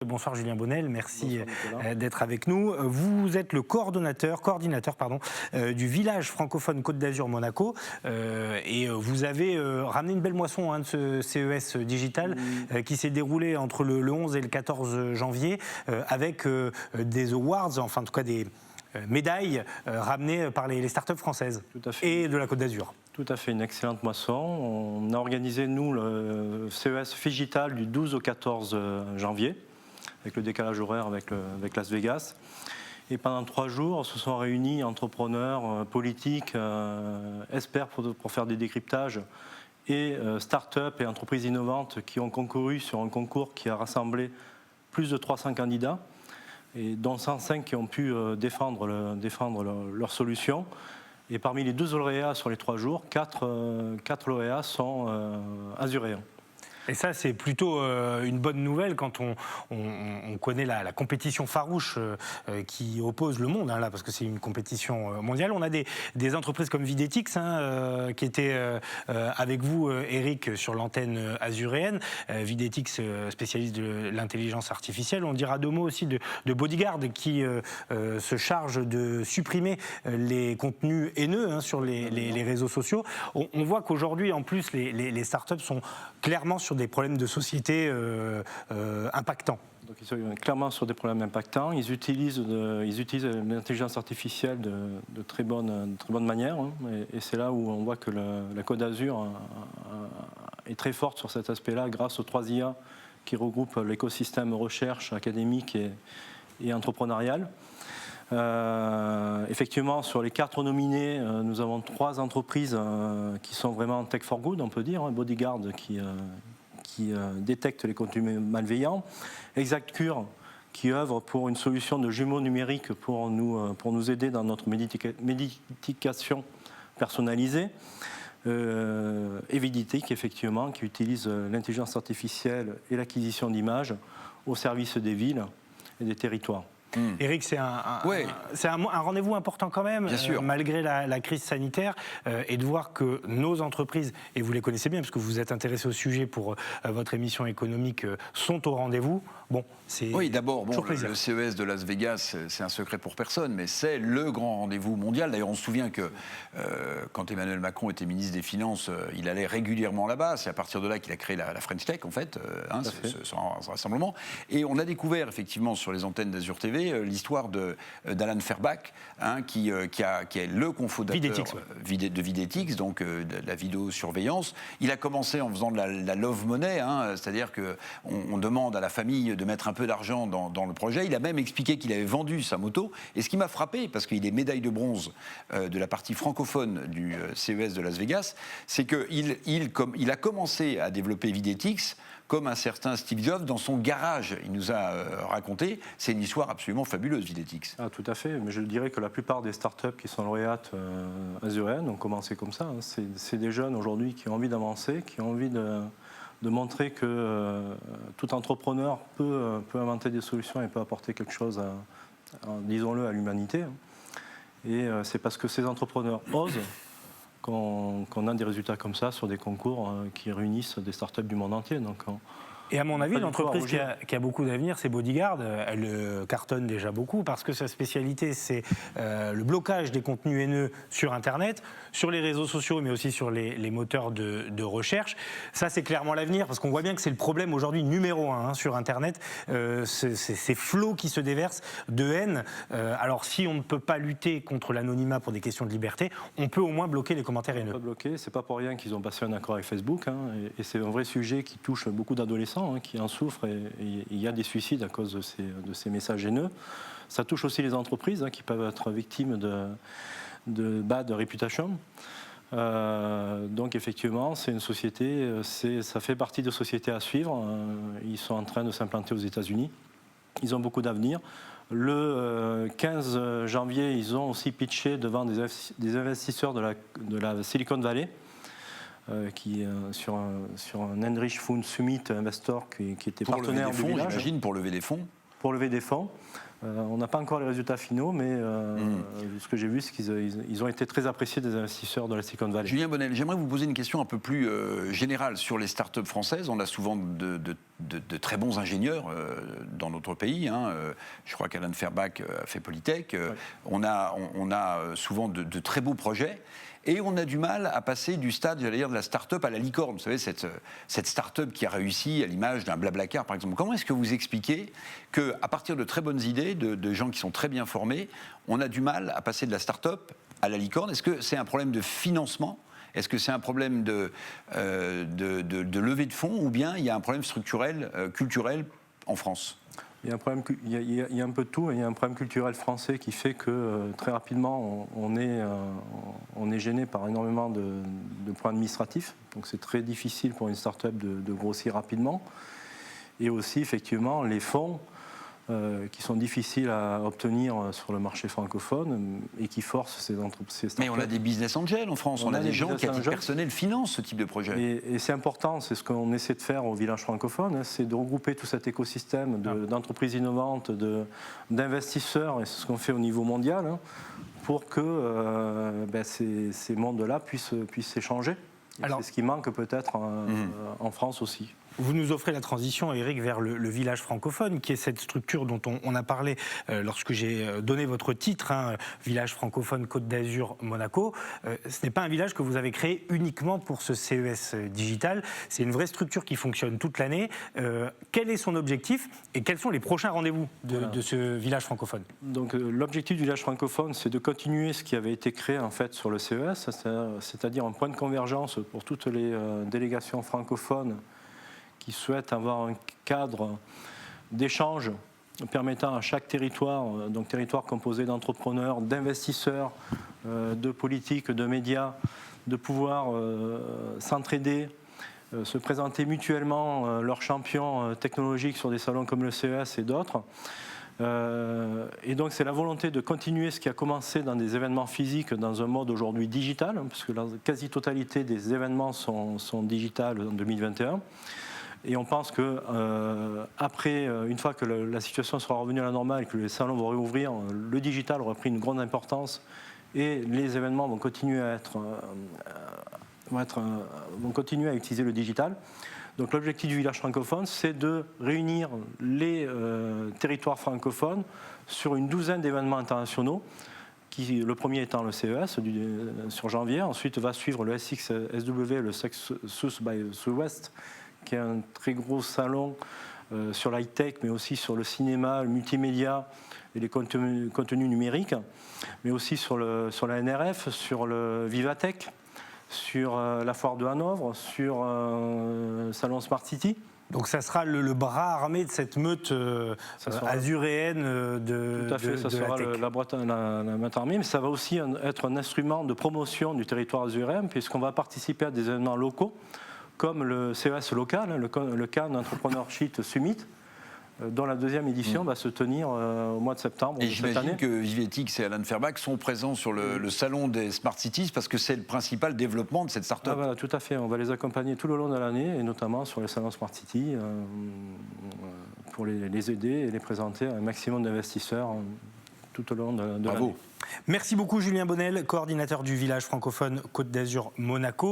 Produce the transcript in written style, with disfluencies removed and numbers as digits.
Bonsoir Julien Bonnel, merci d'être avec nous. Vous êtes le coordinateur du village francophone Côte d'Azur Monaco et vous avez ramené une belle moisson de ce CES digital qui s'est déroulé entre le 11 et le 14 janvier avec des awards, enfin en tout cas des médailles ramenées par les startups françaises et de la Côte d'Azur. Tout à fait, une excellente moisson. On a organisé, nous, le CES Figital du 12 au 14 janvier, avec le décalage horaire avec Las Vegas. Et pendant 3 jours, se sont réunis entrepreneurs, politiques, experts pour faire des décryptages et start-up et entreprises innovantes qui ont concouru sur un concours qui a rassemblé plus de 300 candidats, et dont 105 qui ont pu défendre leurs solutions. Et parmi les 12 lauréats sur les 3 jours, 4 lauréats sont azuréens. Et ça, c'est plutôt une bonne nouvelle quand on connaît la compétition farouche qui oppose le monde, là, parce que c'est une compétition mondiale. On a des entreprises comme Videtix qui étaient avec vous, Eric, sur l'antenne azuréenne. Videtix, spécialiste de l'intelligence artificielle. On dira 2 mots aussi de Bodyguard qui se charge de supprimer les contenus haineux sur les réseaux sociaux. On voit qu'aujourd'hui, en plus, les startups sont clairement sur des problèmes de société impactants. Donc, ils sont clairement sur des problèmes impactants. Ils utilisent l'intelligence artificielle de très bonne manière. Et c'est là où on voit que la Côte d'Azur est très forte sur cet aspect-là, grâce aux 3 IA qui regroupent l'écosystème recherche, académique et entrepreneurial. Effectivement, sur les 4 nominés, nous avons 3 entreprises qui sont vraiment tech for good, on peut dire. Bodyguard qui détecte les contenus malveillants, ExactCure qui œuvre pour une solution de jumeaux numériques pour nous aider dans notre médication personnalisée, et Videtix, effectivement, qui utilise l'intelligence artificielle et l'acquisition d'images au service des villes et des territoires. Eric, c'est un rendez-vous important quand même, malgré la crise sanitaire, et de voir que nos entreprises, et vous les connaissez bien parce que vous vous êtes intéressé au sujet pour votre émission économique, sont au rendez-vous. Bon, c'est d'abord, le CES de Las Vegas, c'est un secret pour personne, mais c'est le grand rendez-vous mondial. D'ailleurs, on se souvient que quand Emmanuel Macron était ministre des Finances, il allait régulièrement là-bas. C'est à partir de là qu'il a créé la French Tech, en fait, ce rassemblement. Et on a découvert, effectivement, sur les antennes d'Azur TV, l'histoire d'Alan Ferbach, qui est le cofondateur de Videtix, donc de la vidéosurveillance. Il a commencé en faisant de la love money, c'est-à-dire qu'on demande à la famille de mettre un peu d'argent dans le projet. Il a même expliqué qu'il avait vendu sa moto. Et ce qui m'a frappé, parce qu'il est médaille de bronze de la partie francophone du CES de Las Vegas, c'est qu'il a commencé à développer Videtix comme un certain Steve Jobs dans son garage. Il nous a raconté, c'est une histoire absolument fabuleuse, Videtix. Tout à fait, mais je dirais que la plupart des startups qui sont lauréates azuréennes ont commencé comme ça. C'est des jeunes aujourd'hui qui ont envie d'avancer, qui ont envie de montrer que tout entrepreneur peut inventer des solutions et peut apporter quelque chose, disons-le, à l'humanité. Et c'est parce que ces entrepreneurs osent qu'on a des résultats comme ça sur des concours qui réunissent des startups du monde entier. Donc, et à mon avis, l'entreprise qui a beaucoup d'avenir, c'est Bodyguard. Elle cartonne déjà beaucoup parce que sa spécialité, c'est le blocage des contenus haineux sur Internet, sur les réseaux sociaux, mais aussi sur les moteurs de recherche. Ça, c'est clairement l'avenir parce qu'on voit bien que c'est le problème aujourd'hui numéro 1 sur Internet, ces flots qui se déversent de haine. Alors, si on ne peut pas lutter contre l'anonymat pour des questions de liberté, on peut au moins bloquer les commentaires haineux. On peut bloquer, c'est pas pour rien qu'ils ont passé un accord avec Facebook, et c'est un vrai sujet qui touche beaucoup d'adolescents qui en souffrent, et il y a des suicides à cause de ces messages haineux. Ça touche aussi les entreprises qui peuvent être victimes de bad reputation. Donc effectivement, c'est une société, ça fait partie de sociétés à suivre. Ils sont en train de s'implanter aux États-Unis. Ils ont beaucoup d'avenir. Le 15 janvier, ils ont aussi pitché devant des investisseurs de la Silicon Valley, sur un Enrich Fund Summit Investor qui était partenaire du village. J'imagine, pour lever des fonds. Pour lever des fonds. On n'a pas encore les résultats finaux, mais ce que j'ai vu, c'est qu'ils ont été très appréciés des investisseurs de la Silicon Valley. Julien Bonnel, j'aimerais vous poser une question un peu plus générale sur les startups françaises. On a souvent de très bons ingénieurs dans notre pays. Je crois qu'Alain Ferbach a fait Polytech. On a souvent de très beaux projets. Et on a du mal à passer du stade, j'allais dire, de la start-up à la licorne. Vous savez, cette start-up qui a réussi à l'image d'un Blablacar, par exemple. Comment est-ce que vous expliquez qu'à partir de très bonnes idées, de gens qui sont très bien formés, on a du mal à passer de la start-up à la licorne? Est-ce que c'est un problème de financement? Est-ce que c'est un problème de levée de fonds? Ou bien il y a un problème structurel, culturel en France? Il y a un problème, il y a un peu de tout. Il y a un problème culturel français qui fait que très rapidement on est gêné par énormément de points administratifs. Donc c'est très difficile pour une start-up de grossir rapidement. Et aussi effectivement les fonds qui sont difficiles à obtenir sur le marché francophone et qui forcent ces entreprises. Mais on a des business angels en France, on a des gens qui à titre personnel financent ce type de projet. Et c'est important, c'est ce qu'on essaie de faire au village francophone, c'est de regrouper tout cet écosystème d'entreprises innovantes, d'investisseurs, et c'est ce qu'on fait au niveau mondial, pour que ces mondes-là puissent s'échanger. C'est ce qui manque peut-être en France aussi. Vous nous offrez la transition, Eric, vers le village francophone, qui est cette structure dont on a parlé lorsque j'ai donné votre titre, Village francophone Côte d'Azur Monaco. Ce n'est pas un village que vous avez créé uniquement pour ce CES digital, c'est une vraie structure qui fonctionne toute l'année. Quel est son objectif et quels sont les prochains rendez-vous de ce village francophone? Donc l'objectif du village francophone, c'est de continuer ce qui avait été créé en fait sur le CES, c'est-à-dire un point de convergence pour toutes les délégations francophones qui souhaitent avoir un cadre d'échange permettant à chaque territoire, donc territoire composé d'entrepreneurs, d'investisseurs, de politiques, de médias, de pouvoir s'entraider, se présenter mutuellement leurs champions technologiques sur des salons comme le CES et d'autres. Et donc c'est la volonté de continuer ce qui a commencé dans des événements physiques dans un mode aujourd'hui digital, puisque la quasi-totalité des événements sont digitales en 2021. Et on pense que après, une fois que la situation sera revenue à la normale, que les salons vont réouvrir, le digital aura pris une grande importance et les événements vont continuer vont continuer à utiliser le digital. Donc l'objectif du village francophone, c'est de réunir les territoires francophones sur une douzaine d'événements internationaux. Le premier étant le CES sur janvier, ensuite va suivre le SXSW, le South by Southwest, qui est un très gros salon sur l'high-tech, mais aussi sur le cinéma, le multimédia et les contenus numériques, mais aussi sur la NRF, sur le Vivatech, sur la foire de Hanovre, sur le salon Smart City. Donc ça sera le bras armé de cette meute azuréenne Tout à fait, ça sera la meute armée, mais ça va aussi être un instrument de promotion du territoire azuréen, puisqu'on va participer à des événements locaux, comme le CES local, le Cannes Entrepreneurship Summit, dont la deuxième édition va se tenir au mois de septembre. Et j'imagine que Vivetix et Alain Ferbach sont présents sur le salon des Smart Cities parce que c'est le principal développement de cette start-up. Voilà, tout à fait. On va les accompagner tout le long de l'année, et notamment sur les salons Smart City, pour les aider et les présenter à un maximum d'investisseurs tout au long de l'année. Merci beaucoup Julien Bonnel, coordinateur du village francophone Côte d'Azur Monaco.